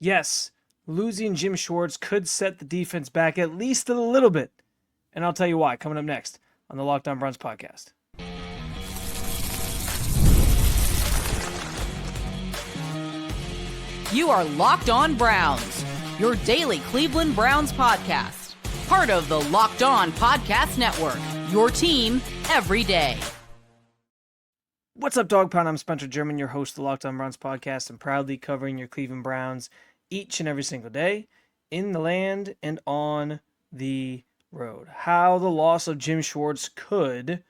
Yes, losing Jim Schwartz could set the defense back at least a little bit. And I'll tell you why coming up next on the Locked On Browns podcast. You are Locked On Browns, your daily Cleveland Browns podcast. Part of the Locked On Podcast Network, your team every day. What's up, Dog Pound? I'm Spencer German, your host of the Locked On Browns podcast, and proudly covering your Cleveland Browns each and every single day in the land and on the road. How the loss of Jim Schwartz could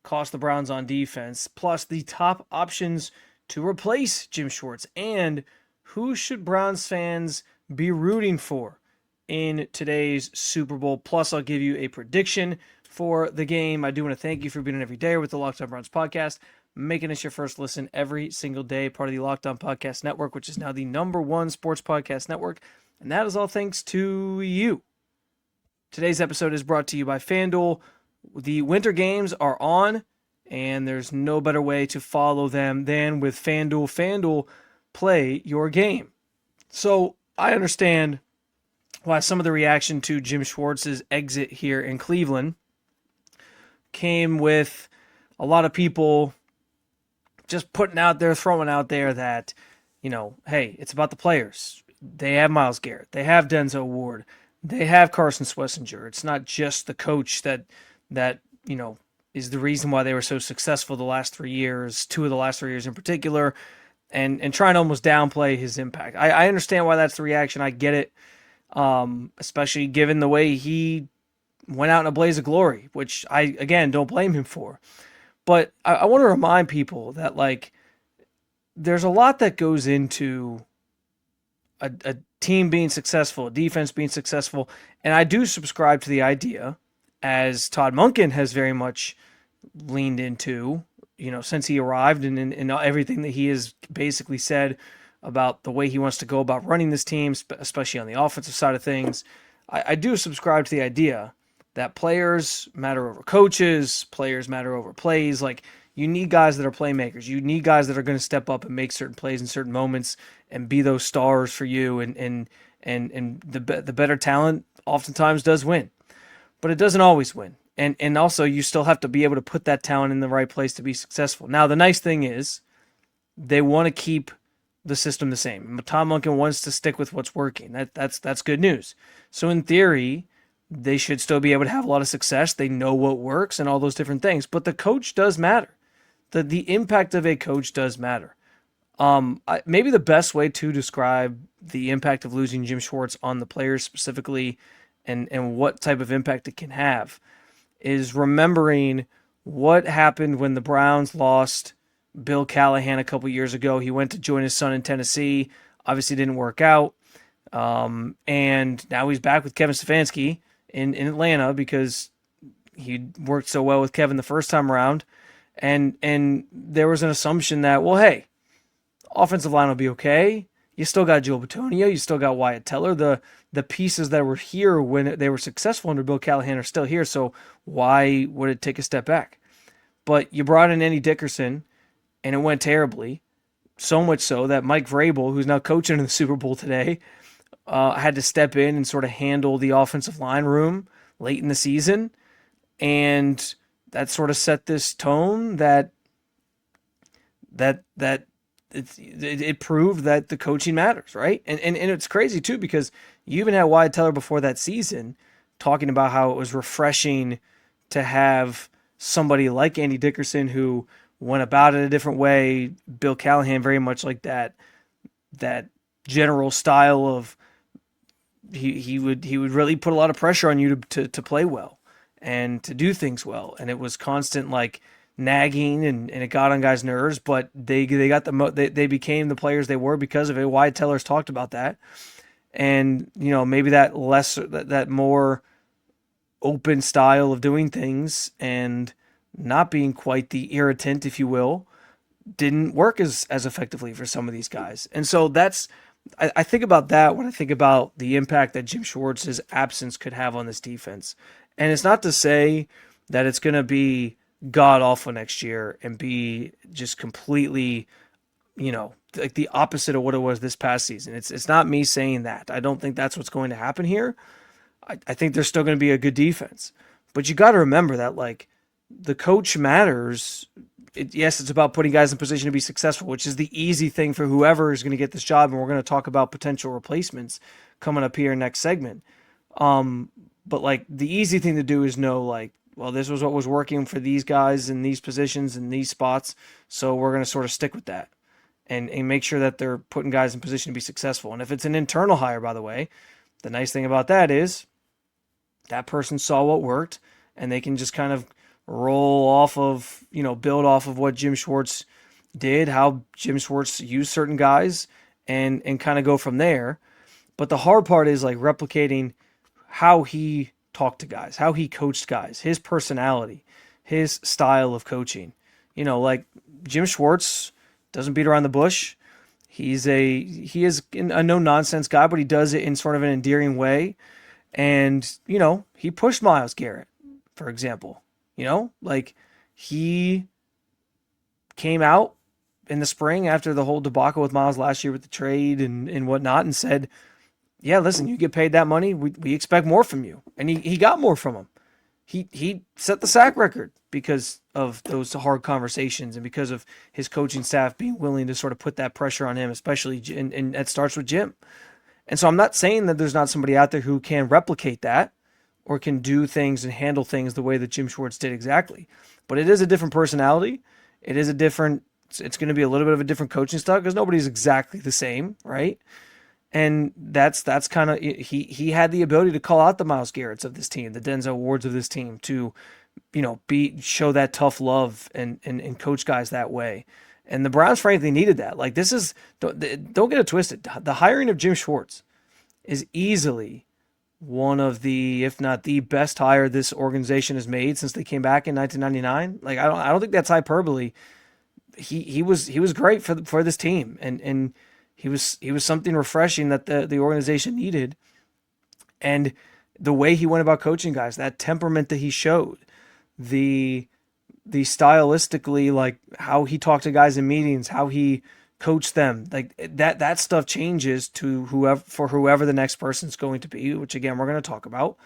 cost the Browns on defense, plus the top options to replace Jim Schwartz, and who should Browns fans be rooting for in today's Super Bowl? Plus, I'll give you a prediction for the game. I do want to thank you for being in every day with the Locked On Browns podcast, making us your first listen every single day, part of the Locked On Podcast Network, which is now the #1 sports podcast network, and that is all thanks to you. Today's episode is brought to you by FanDuel. The winter games are on, and there's no better way to follow them than with FanDuel. FanDuel, play your game. So I understand why some of the reaction to Jim Schwartz's exit here in Cleveland came with a lot of people just throwing out there that, hey, it's about the players. They have Myles Garrett. They have Denzel Ward. They have Carson Schlesinger. It's not just the coach that is the reason why they were so successful the last 3 years, 2 of the last 3 years in particular, and trying to almost downplay his impact. I understand why that's the reaction. I get it, especially given the way he went out in a blaze of glory, which I, again, don't blame him for. But I want to remind people that, there's a lot that goes into a team being successful, a defense being successful, and I do subscribe to the idea, as Todd Monken has very much leaned into, since he arrived, and everything that he has basically said about the way he wants to go about running this team, especially on the offensive side of things. I do subscribe to the idea that players matter over coaches, players matter over plays. You need guys that are playmakers. You need guys that are going to step up and make certain plays in certain moments and be those stars for you. And the better talent oftentimes does win, but it doesn't always win. And also, you still have to be able to put that talent in the right place to be successful. Now, the nice thing is they want to keep the system the same. Tom Monken wants to stick with what's working. That's good news. So in theory, they should still be able to have a lot of success. They know what works and all those different things. But the coach does matter. The impact of a coach does matter. Maybe the best way to describe the impact of losing Jim Schwartz on the players specifically and what type of impact it can have is remembering what happened when the Browns lost Bill Callahan a couple years ago. He went to join his son in Tennessee. Obviously didn't work out. And now he's back with Kevin Stefanski in Atlanta because he worked so well with Kevin the first time around. And there was an assumption that, well, hey, offensive line will be okay. You still got Joe Bitonio. You still got Wyatt Teller. The pieces that were here when they were successful under Bill Callahan are still here, so why would it take a step back? But you brought in Andy Dickerson, and it went terribly, so much so that Mike Vrabel, who's now coaching in the Super Bowl today, had to step in and sort of handle the offensive line room late in the season, and that sort of set this tone that it proved that the coaching matters, right? And it's crazy too, because you even had Wyatt Teller before that season talking about how it was refreshing to have somebody like Andy Dickerson who went about it a different way. Bill Callahan very much like that general style of he would really put a lot of pressure on you to play well and to do things well, and it was constant nagging and it got on guys' nerves, but they became the players they were because of it. Wyatt Teller's talked about that, and maybe that more open style of doing things and not being quite the irritant, if you will, didn't work as effectively for some of these guys. And so I think about that when I think about the impact that Jim Schwartz's absence could have on this defense. And it's not to say that it's going to be god awful next year and be just completely, like the opposite of what it was this past season. It's not me saying that. I don't think that's what's going to happen here. I think there's still going to be a good defense. But you got to remember that, like, the coach matters. Yes, it's about putting guys in position to be successful, which is the easy thing for whoever is going to get this job. And we're going to talk about potential replacements coming up here next segment. But, like, the easy thing to do is know, like, well, this was what was working for these guys in these positions in these spots, so we're going to sort of stick with that and make sure that they're putting guys in position to be successful. And if it's an internal hire, by the way, the nice thing about that is that person saw what worked, and they can just kind of roll off of, build off of what Jim Schwartz did, how Jim Schwartz used certain guys, and kind of go from there. But the hard part is, like, replicating how he talked to guys, how he coached guys, his personality, his style of coaching. Like, Jim Schwartz doesn't beat around the bush. He is a no-nonsense guy, but he does it in sort of an endearing way. And, he pushed Myles Garrett, for example. Like, he came out in the spring after the whole debacle with Myles last year with the trade and whatnot and said, yeah, listen, you get paid that money, we expect more from you. And he got more from him. He set the sack record because of those hard conversations and because of his coaching staff being willing to sort of put that pressure on him, especially, and that starts with Jim. And so I'm not saying that there's not somebody out there who can replicate that or can do things and handle things the way that Jim Schwartz did exactly. But it is a different personality. It's going to be a little bit of a different coaching style because nobody's exactly the same, right? And that's kind of, he had the ability to call out the Myles Garretts of this team, the Denzel Wards of this team, to, show that tough love and coach guys that way. And the Browns, frankly, needed that. Like, don't get it twisted. The hiring of Jim Schwartz is easily one of the, if not the best hire this organization has made since they came back in 1999. Like, I don't think that's hyperbole. He was great for this team, and he was something refreshing that the organization needed. And the way he went about coaching guys, that temperament that he showed, the stylistically, like how he talked to guys in meetings, how he coached them, like that stuff changes to whoever the next person's going to be, which again, we're going to talk about.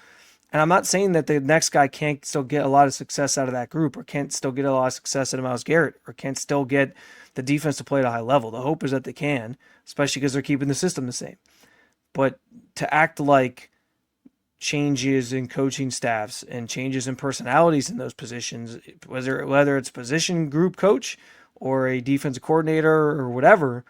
And I'm not saying that the next guy can't still get a lot of success out of that group, or can't still get a lot of success out of Myles Garrett, or can't still get the defense to play at a high level. The hope is that they can, especially because they're keeping the system the same. But to act like changes in coaching staffs and changes in personalities in those positions, whether it's position group coach or a defensive coordinator or whatever,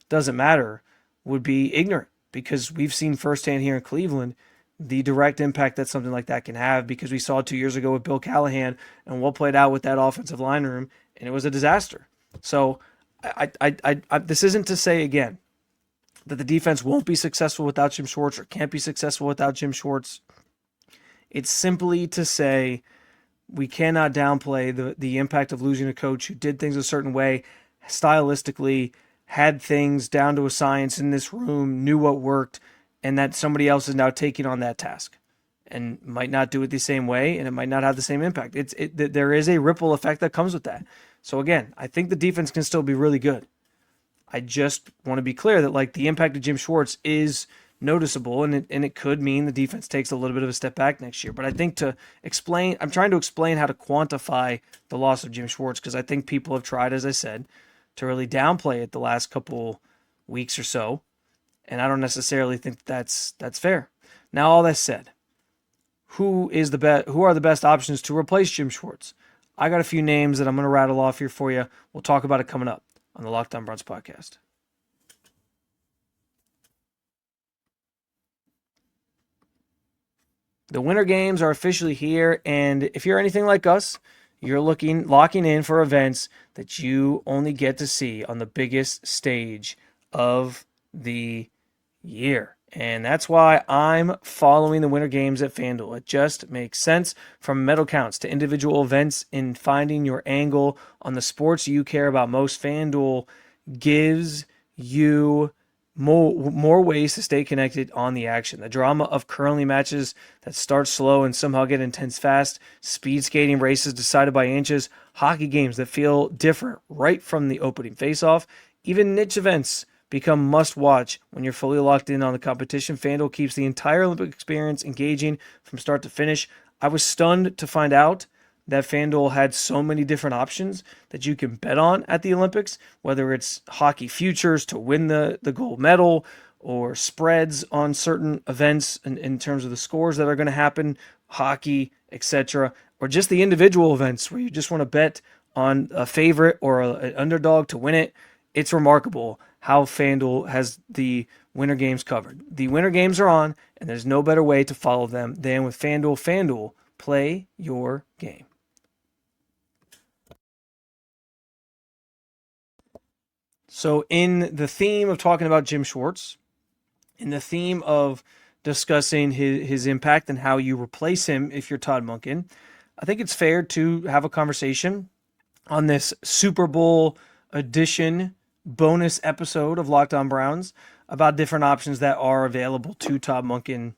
doesn't matter, would be ignorant, because we've seen firsthand here in Cleveland the direct impact that something like that can have, because we saw 2 years ago with Bill Callahan and what played out with that offensive line room, and it was a disaster. So this isn't to say, again, that the defense won't be successful without Jim Schwartz or can't be successful without Jim Schwartz. It's simply to say we cannot downplay the impact of losing a coach who did things a certain way, stylistically, had things down to a science in this room, knew what worked, and that somebody else is now taking on that task and might not do it the same way, and it might not have the same impact. There is a ripple effect that comes with that. So again, I think the defense can still be really good. I just want to be clear that, like, the impact of Jim Schwartz is noticeable, and it could mean the defense takes a little bit of a step back next year. But I think I'm trying to explain how to quantify the loss of Jim Schwartz, because I think people have tried, as I said, to really downplay it the last couple weeks or so, and I don't necessarily think that's fair. Now, all that said, who are the best options to replace Jim Schwartz? I got a few names that I'm going to rattle off here for you. We'll talk about it coming up on the Locked On Browns podcast. The winter games are officially here, and if you're anything like us, you're locking in for events that you only get to see on the biggest stage of the year. And that's why I'm following the winter games at FanDuel. It just makes sense, from medal counts to individual events, in finding your angle on the sports you care about most. FanDuel gives you more ways to stay connected on the action. The drama of curling matches that start slow and somehow get intense fast, speed skating races decided by inches, hockey games that feel different right from the opening faceoff, Even niche events become must-watch when you're fully locked in on the competition. FanDuel keeps the entire Olympic experience engaging from start to finish. I was stunned to find out that FanDuel had so many different options that you can bet on at the Olympics, whether it's hockey futures to win the gold medal or spreads on certain events in terms of the scores that are going to happen, hockey, etc., or just the individual events where you just want to bet on a favorite or an underdog to win it. It's remarkable how FanDuel has the winter games covered. The winter games are on, and there's no better way to follow them than with FanDuel. FanDuel, play your game. So in the theme of talking about Jim Schwartz, in the theme of discussing his impact and how you replace him if you're Todd Monken, I think it's fair to have a conversation on this Super Bowl edition bonus episode of Locked On Browns about different options that are available to Todd Monken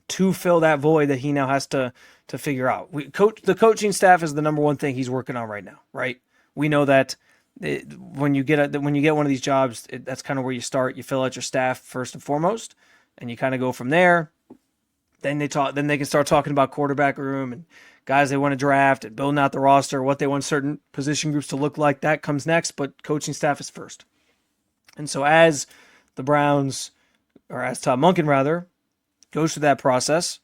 to fill that void that he now has to figure out. The coaching staff is the number one thing he's working on right now, right? We know that when you get one of these jobs, that's kind of where you start. You fill out your staff first and foremost, and you kind of go from there. Then they can start talking about quarterback room and guys they want to draft and building out the roster, what they want certain position groups to look like. That comes next, but coaching staff is first. And so as the Browns, or as Todd Monken rather, goes through that process,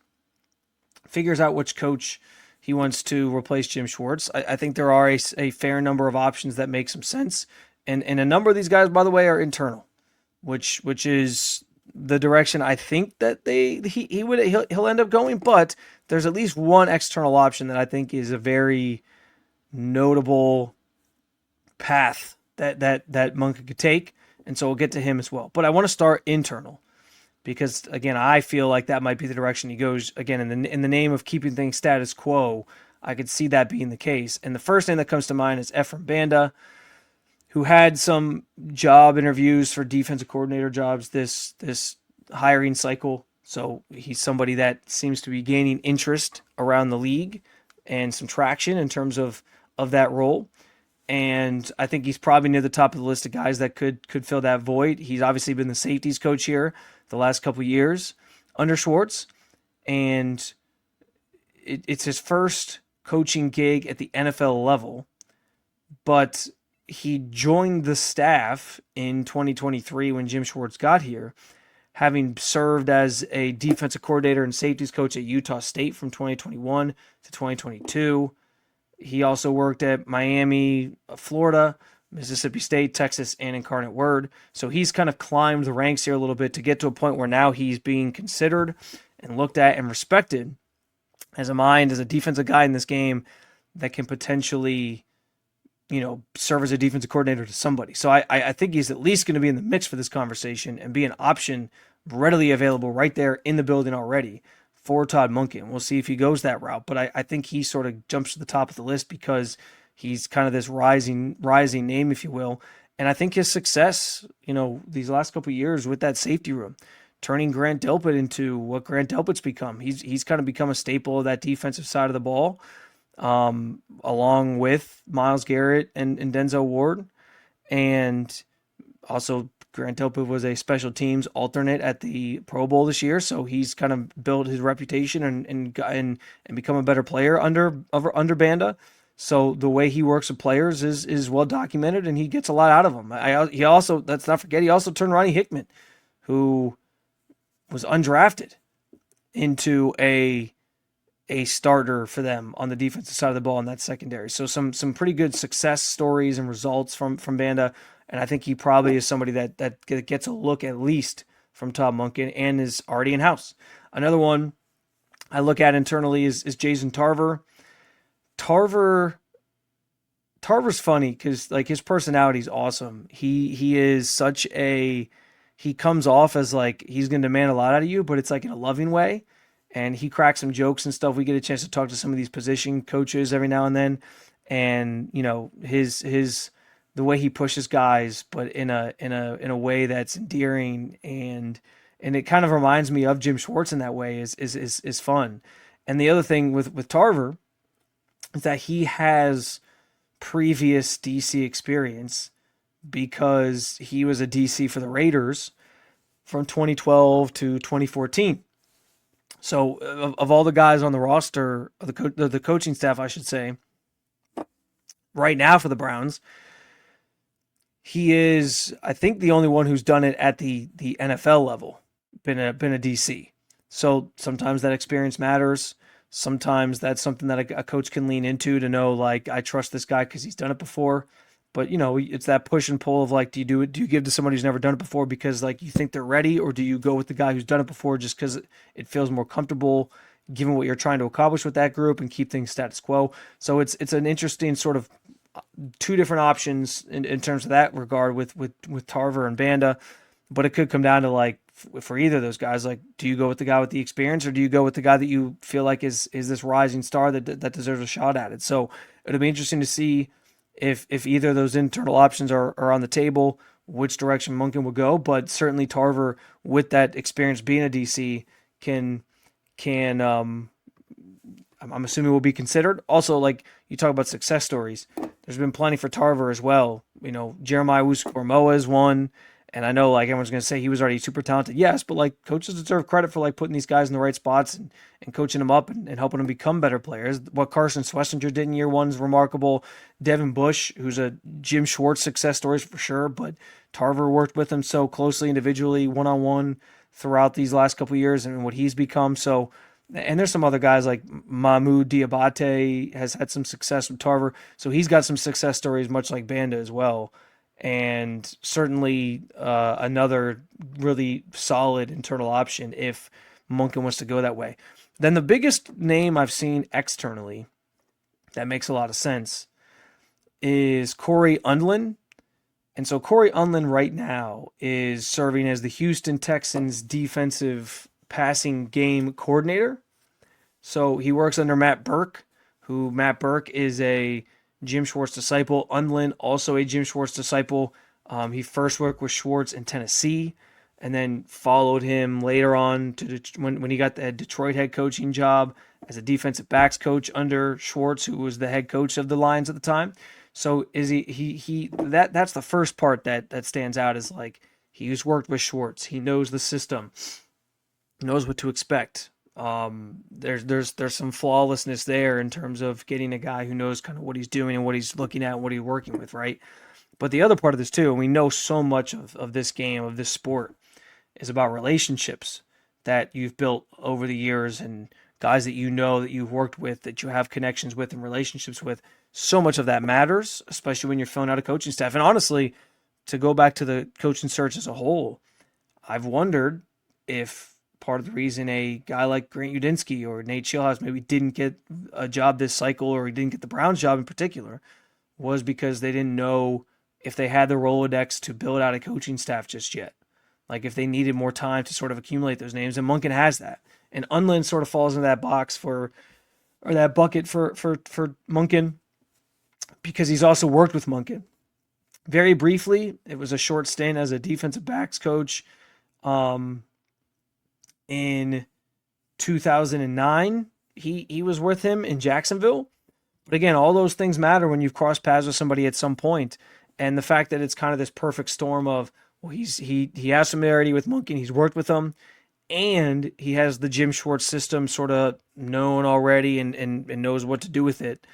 figures out which coach he wants to replace Jim Schwartz, I think there are a fair number of options that make some sense. And a number of these guys, by the way, are internal, which is the direction I think that he'll end up going. But there's at least one external option that I think is a very notable path that Monken could take. And so we'll get to him as well. But I want to start internal, because again, I feel like that might be the direction he goes. Again, in the name of keeping things status quo, I could see that being the case. And the first name that comes to mind is Ephraim Banda, who had some job interviews for defensive coordinator jobs this hiring cycle. So he's somebody that seems to be gaining interest around the league and some traction in terms of that role. And I think he's probably near the top of the list of guys that could fill that void. He's obviously been the safeties coach here the last couple of years under Schwartz, and it's his first coaching gig at the NFL level, but he joined the staff in 2023 when Jim Schwartz got here, having served as a defensive coordinator and safeties coach at Utah State from 2021 to 2022. He also worked at Miami, Florida, Mississippi State, Texas, and Incarnate Word. So he's kind of climbed the ranks here a little bit to get to a point where now he's being considered and looked at and respected as a defensive guy in this game that can potentially, serve as a defensive coordinator to somebody. So I think he's at least going to be in the mix for this conversation and be an option readily available right there in the building already for Todd Monken. We'll see if he goes that route, but I think he sort of jumps to the top of the list because he's kind of this rising name, if you will. And I think his success, these last couple of years with that safety room, turning Grant Delpit into what Grant Delpit's become. He's kind of become a staple of that defensive side of the ball, along with Myles Garrett and Denzel Ward. And also Grant Delpit was a special teams alternate at the Pro Bowl this year, so he's kind of built his reputation and become a better player under Banda. So the way he works with players is well documented, and he gets a lot out of them. He also, let's not forget, he also turned Ronnie Hickman, who was undrafted, into a starter for them on the defensive side of the ball in that secondary. So some pretty good success stories and results from Banda. And I think he probably is somebody that gets a look at least from Todd Monken and is already in-house. Another one I look at internally is Jason Tarver. Tarver's funny because his personality is awesome. He is he comes off as like he's going to demand a lot out of you, but it's like in a loving way. And he cracks some jokes and stuff. We get a chance to talk to some of these position coaches every now and then. And, the way he pushes guys, but in a way that's endearing and it kind of reminds me of Jim Schwartz in that way is fun. And the other thing with Tarver is that he has previous DC experience because he was a DC for the Raiders from 2012 to 2014. So of all the guys on the roster, the coaching staff, I should say, right now for the Browns, he is, I think, the only one who's done it at the NFL level, been a DC. So sometimes that experience matters. Sometimes that's something that a coach can lean into to know, like, I trust this guy because he's done it before. But, it's that push and pull of, like, do you give to somebody who's never done it before because, like, you think they're ready, or do you go with the guy who's done it before just because it feels more comfortable given what you're trying to accomplish with that group and keep things status quo? So it's an interesting sort of two different options in terms of that regard with Tarver and Banda, but it could come down to, like, for either of those guys, like, do you go with the guy with the experience, or do you go with the guy that you feel like is this rising star that deserves a shot at it? So it'll be interesting to see if either of those internal options are on the table, which direction Monken will go. But certainly Tarver, with that experience being a DC, can I'm assuming will be considered. Also, like, you talk about success stories, there's been plenty for Tarver as well. Jeremiah Wusu-Kormoa is one. And I know, like, everyone's going to say he was already super talented. Yes, but, like, coaches deserve credit for, like, putting these guys in the right spots and coaching them up and helping them become better players. What Carson Schlesinger did in year one is remarkable. Devin Bush, who's a Jim Schwartz success stories for sure, but Tarver worked with him so closely individually, one-on-one throughout these last couple of years and what he's become. So, and there's some other guys like Mahmoud Diabate has had some success with Tarver. So he's got some success stories, much like Banda as well. And certainly another really solid internal option if Monken wants to go that way. Then the biggest name I've seen externally that makes a lot of sense is Corey Undlin. And so Corey Undlin right now is serving as the Houston Texans defensive passing game coordinator. So he works under Matt Burke, Matt Burke is a Jim Schwartz disciple. Undlin, also a Jim Schwartz disciple. He first worked with Schwartz in Tennessee and then followed him later on to when he got the Detroit head coaching job as a defensive backs coach under Schwartz, who was the head coach of the Lions at the time. So that's the first part that stands out, is like, he's worked with Schwartz. He knows the system, knows what to expect. There's some flawlessness there in terms of getting a guy who knows kind of what he's doing and what he's looking at and what he's working with, right? But the other part of this too, and we know so much of this game, of this sport, is about relationships that you've built over the years and guys that that you've worked with, that you have connections with and relationships with. So much of that matters, especially when you're filling out a coaching staff. And honestly, to go back to the coaching search as a whole, I've wondered if part of the reason a guy like Grant Udinski or Nate Schillhouse maybe didn't get a job this cycle, or he didn't get the Browns job in particular, was because they didn't know if they had the Rolodex to build out a coaching staff just yet. Like, if they needed more time to sort of accumulate those names, and Monken has that. And Undlin sort of falls into that box or that bucket for Monken, because he's also worked with Monken. Very briefly, it was a short stint as a defensive backs coach. In 2009, he was with him in Jacksonville. But again, all those things matter when you've crossed paths with somebody at some point. And the fact that it's kind of this perfect storm of, well, he has familiarity with Monken, he's worked with him, and he has the Jim Schwartz system sort of known already and knows what to do with it.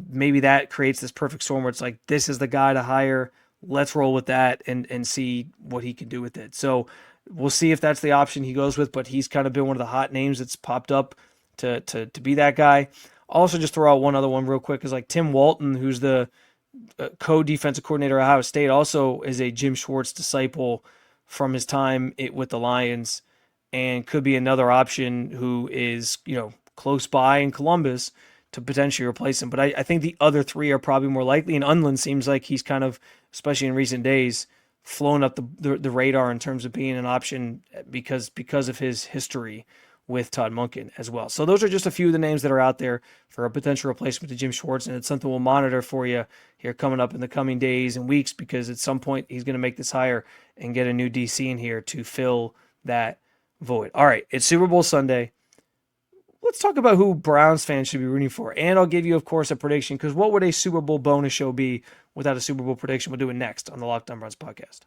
Maybe that creates this perfect storm where it's like, this is the guy to hire. Let's roll with that and see what he can do with it. So we'll see if that's the option he goes with, but he's kind of been one of the hot names that's popped up to be that guy. I'll also just throw out one other one real quick, is like Tim Walton, who's the co-defensive coordinator at Ohio State, also is a Jim Schwartz disciple from his time with the Lions, and could be another option who is, close by in Columbus to potentially replace him. But I think the other three are probably more likely, and Undlin seems like he's kind of, especially in recent days, flown up the radar in terms of being an option because of his history with Todd Monken as well. So those are just a few of the names that are out there for a potential replacement to Jim Schwartz, and it's something we'll monitor for you here coming up in the coming days and weeks, because at some point he's going to make this hire and get a new DC in here to fill that void. All right, it's Super Bowl Sunday. let's talk about who Browns fans should be rooting for. And I'll give you, of course, a prediction, because what would a Super Bowl bonus show be without a Super Bowl prediction? We'll do it next on the Locked On Browns podcast.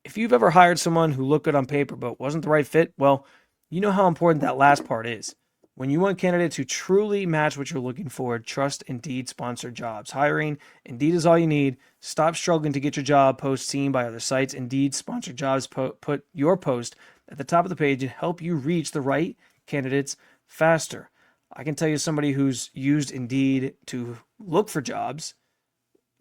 If you've ever hired someone who looked good on paper but wasn't the right fit, well, you know how important that last part is. When you want candidates who truly match what you're looking for, trust Indeed sponsored jobs. Hiring, Indeed is all you need. Stop struggling to get your job post seen by other sites. Indeed sponsored jobs put your post at the top of the page and help you reach the right candidates faster. I can tell you, somebody who's used Indeed to look for jobs,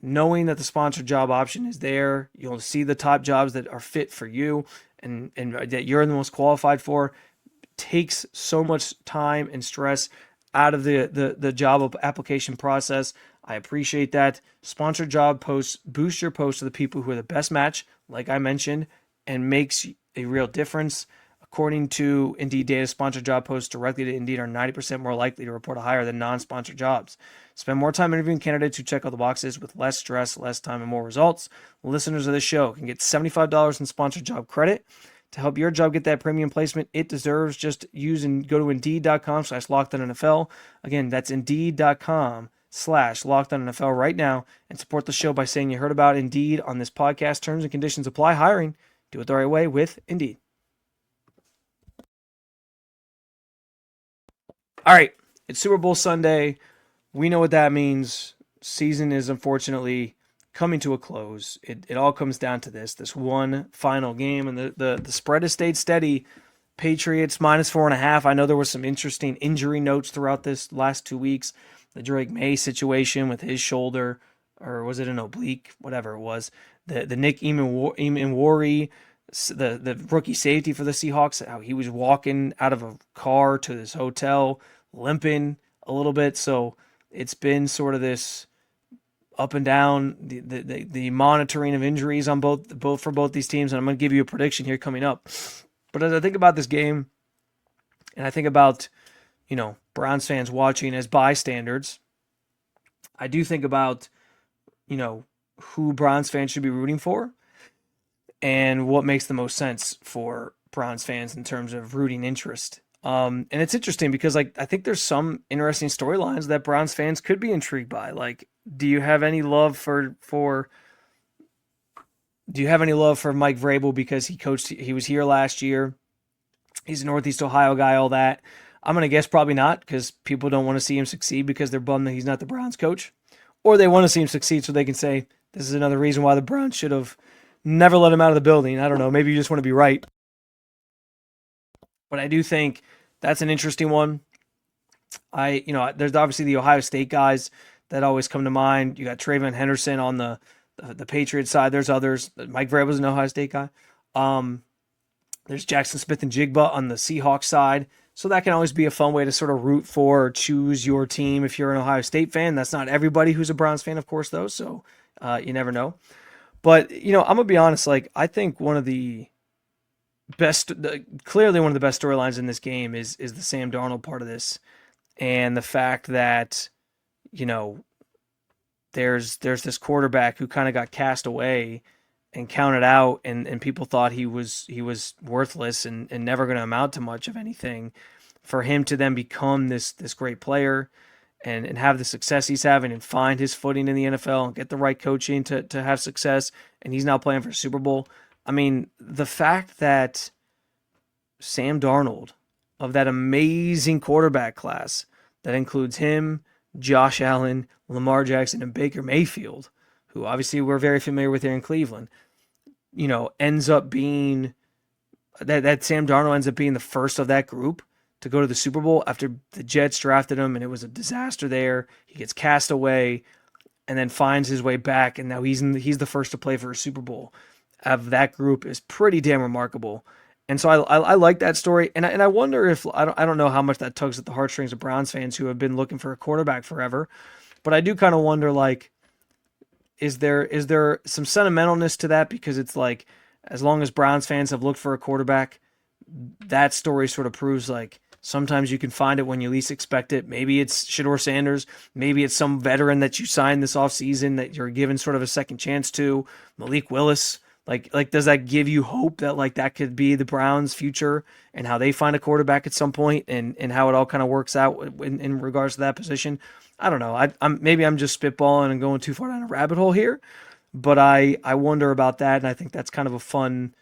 knowing that the sponsored job option is there, you'll see the top jobs that are fit for you and that you're the most qualified for, takes so much time and stress out of the job application process. I appreciate that. Sponsored job posts boost your posts to the people who are the best match, like I mentioned, and makes a real difference. According to Indeed data, sponsored job posts directly to Indeed are 90% more likely to report a hire than non-sponsored jobs. Spend more time interviewing candidates who check all the boxes with less stress, less time, and more results. Listeners of this show can get $75 in sponsored job credit to help your job get that premium placement it deserves. Just use and go to Indeed.com/LockedOnNFL. Again, that's Indeed.com/LockedOnNFL right now, and support the show by saying you heard about Indeed on this podcast. Terms and conditions apply. Hiring, do it the right way with Indeed. All right, it's Super Bowl Sunday. We know what that means. Season is unfortunately coming to a close. It all comes down to this one final game, and the spread has stayed steady. Patriots -4.5. I know there was some interesting injury notes throughout this last 2 weeks. The Drake May situation with his shoulder, or was it an oblique? Whatever it was. The Nick Emanwari, the rookie safety for the Seahawks, how he was walking out of a car to this hotel, limping a little bit. So it's been sort of this up and down, the monitoring of injuries on both for both these teams. And I'm going to give you a prediction here coming up. But as I think about this game, and I think about, Browns fans watching as bystanders, I do think about, who Browns fans should be rooting for and what makes the most sense for Browns fans in terms of rooting interest. And it's interesting because I think there's some interesting storylines that Browns fans could be intrigued by. Like, do you have any love for Mike Vrabel because he was here last year? He's a Northeast Ohio guy, all that. I'm going to guess probably not, because people don't want to see him succeed because they're bummed that he's not the Browns coach. Or they want to see him succeed so they can say, this is another reason why the Browns should have never let him out of the building. I don't know. Maybe you just want to be right. But I do think that's an interesting one. There's obviously the Ohio State guys that always come to mind. You got Trayvon Henderson on the Patriots side. There's others. Mike Vrabel's an Ohio State guy. There's Jackson Smith and Jigba on the Seahawks side. So that can always be a fun way to sort of root for or choose your team if you're an Ohio State fan. That's not everybody who's a Browns fan, of course, though. So you never know. But, I'm going to be honest. I think clearly one of the best storylines in this game is the Sam Darnold part of this. And the fact that, there's this quarterback who kind of got cast away and counted out, and people thought he was worthless and never going to amount to much of anything. For him to then become this great player and have the success he's having and find his footing in the NFL and get the right coaching to have success, and he's now playing for Super Bowl. I mean, the fact that Sam Darnold, of that amazing quarterback class that includes him, Josh Allen, Lamar Jackson, and Baker Mayfield, who obviously we're very familiar with here in Cleveland, ends up being that Sam Darnold ends up being the first of that group to go to the Super Bowl after the Jets drafted him, and it was a disaster there. He gets cast away and then finds his way back, and now he's the first to play for a Super Bowl of that group is pretty damn remarkable. And so I like that story, and I wonder if I don't know how much that tugs at the heartstrings of Browns fans who have been looking for a quarterback forever, but I do kind of wonder, is there some sentimentalness to that? Because it's like, as long as Browns fans have looked for a quarterback, that story sort of proves sometimes you can find it when you least expect it. Maybe it's Shedeur Sanders. Maybe it's some veteran that you signed this offseason that you're given sort of a second chance to. Malik Willis Like does that give you hope that like that could be the Browns' future and how they find a quarterback at some point and how it all kind of works out in regards to that position? I don't know. Maybe I'm just spitballing and going too far down a rabbit hole here, but I wonder about that, and I think that's kind of a fun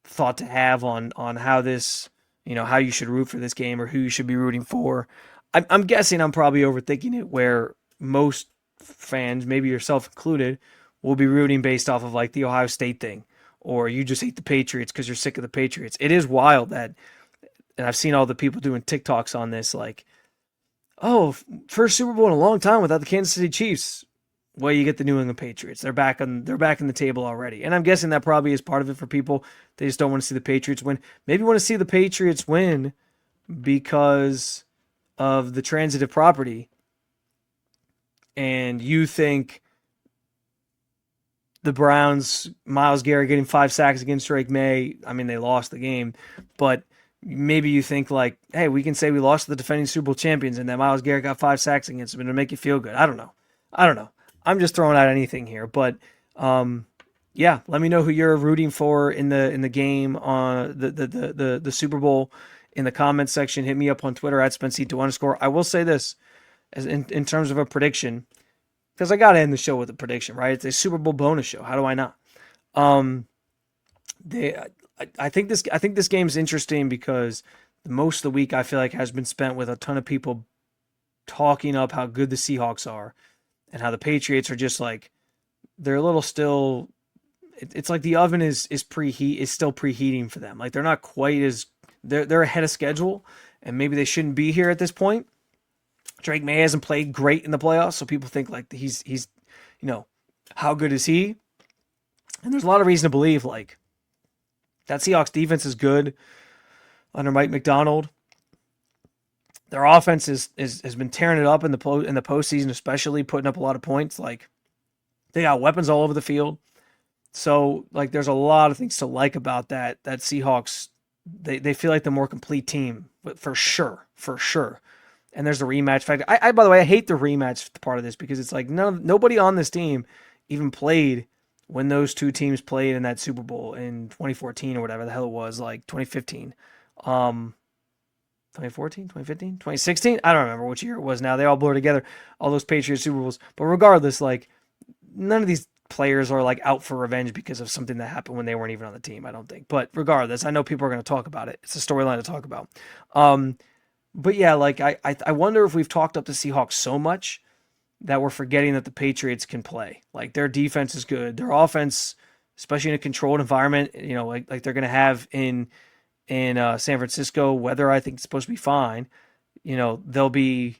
thought to have on how this, how you should root for this game or who you should be rooting for. I'm guessing I'm probably overthinking it, where most fans, maybe yourself included, will be rooting based off of like the Ohio State thing, or you just hate the Patriots because you're sick of the Patriots. It is wild that, and I've seen all the people doing TikToks on this, like, oh, first Super Bowl in a long time without the Kansas City Chiefs. Well, you get the New England Patriots. They're back in the table already. And I'm guessing that probably is part of it for people. They just don't want to see the Patriots win. Maybe want to see the Patriots win because of the transitive property. And you think the Browns, Myles Garrett getting 5 sacks against Drake May, I mean, they lost the game, but maybe you think like, hey, we can say we lost to the defending Super Bowl champions and that Myles Garrett got 5 sacks against them and it'll make you feel good. I don't know. I'm just throwing out anything here, but yeah, let me know who you're rooting for in the game on the Super Bowl in the comments section. Hit me up on Twitter at @Spencito_. I will say this, as in terms of a prediction, because I got to end the show with a prediction, right? It's a Super Bowl bonus show. How do I not? I think this game is interesting because most of the week I feel like has been spent with a ton of people talking up how good the Seahawks are and how the Patriots are just like, they're a little still. It's like the oven is still preheating for them. Like they're not quite as they're ahead of schedule, and maybe they shouldn't be here at this point. Drake May hasn't played great in the playoffs, so people think like he's how good is he? And there's a lot of reason to believe like that Seahawks defense is good under Mike McDonald. Their offense has been tearing it up in the postseason, especially putting up a lot of points. Like they got weapons all over the field. So like there's a lot of things to like about that Seahawks. They feel like the more complete team, for sure. And there's the rematch factor. I by the way, I hate the rematch part of this because it's like nobody on this team even played when those two teams played in that Super Bowl in 2014 or whatever the hell it was, like 2015. 2014, 2015, 2016? I don't remember which year it was now. They all blur together, all those Patriots Super Bowls. But regardless, like none of these players are like out for revenge because of something that happened when they weren't even on the team, I don't think. But regardless, I know people are going to talk about it. It's a storyline to talk about. But yeah, like I wonder if we've talked up the Seahawks so much that we're forgetting that the Patriots can play. Like their defense is good. Their offense, especially in a controlled environment, like they're going to have in San Francisco, weather I think is supposed to be fine. They'll be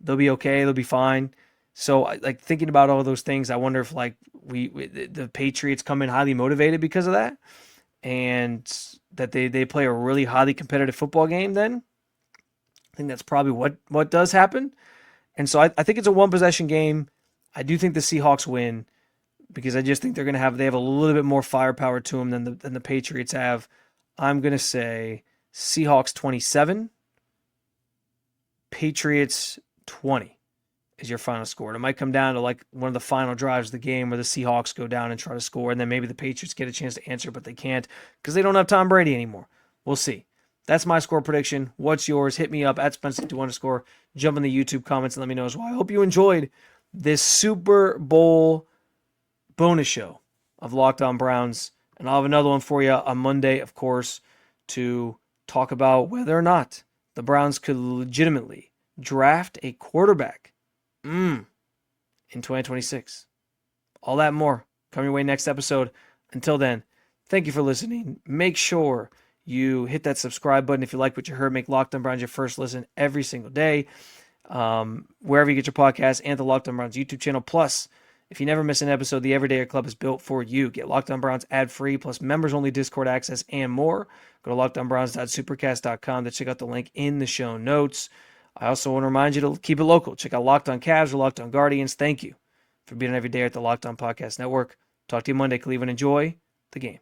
okay. They'll be fine. So like thinking about all those things, I wonder if like the Patriots come in highly motivated because of that, and that they play a really highly competitive football game. Then I think that's probably what does happen. And so I think it's a one possession game. I do think the Seahawks win because I just think they have a little bit more firepower to them than the Patriots have. I'm going to say Seahawks 27, Patriots 20 is your final score. It might come down to like one of the final drives of the game where the Seahawks go down and try to score, and then maybe the Patriots get a chance to answer, but they can't because they don't have Tom Brady anymore. We'll see. That's my score prediction. What's yours? Hit me up at @Spencer_. Jump in the YouTube comments and let me know as well. I hope you enjoyed this Super Bowl bonus show of Locked On Browns. And I'll have another one for you on Monday, of course, to talk about whether or not the Browns could legitimately draft a quarterback in 2026. All that and more coming your way next episode. Until then, thank you for listening. Make sure you hit that subscribe button if you like what you heard. Make Locked On Browns your first listen every single day, wherever you get your podcasts, and the Locked On Browns YouTube channel. Plus, if you never miss an episode, the Everydayer Club is built for you. Get Locked On Browns ad-free, plus members-only Discord access and more. Go to lockedonbrowns.supercast.com to check out the link in the show notes. I also want to remind you to keep it local. Check out Locked On Cavs or Locked On Guardians. Thank you for being an everydayer at the Locked On Podcast Network. Talk to you Monday, Cleveland. Enjoy the game.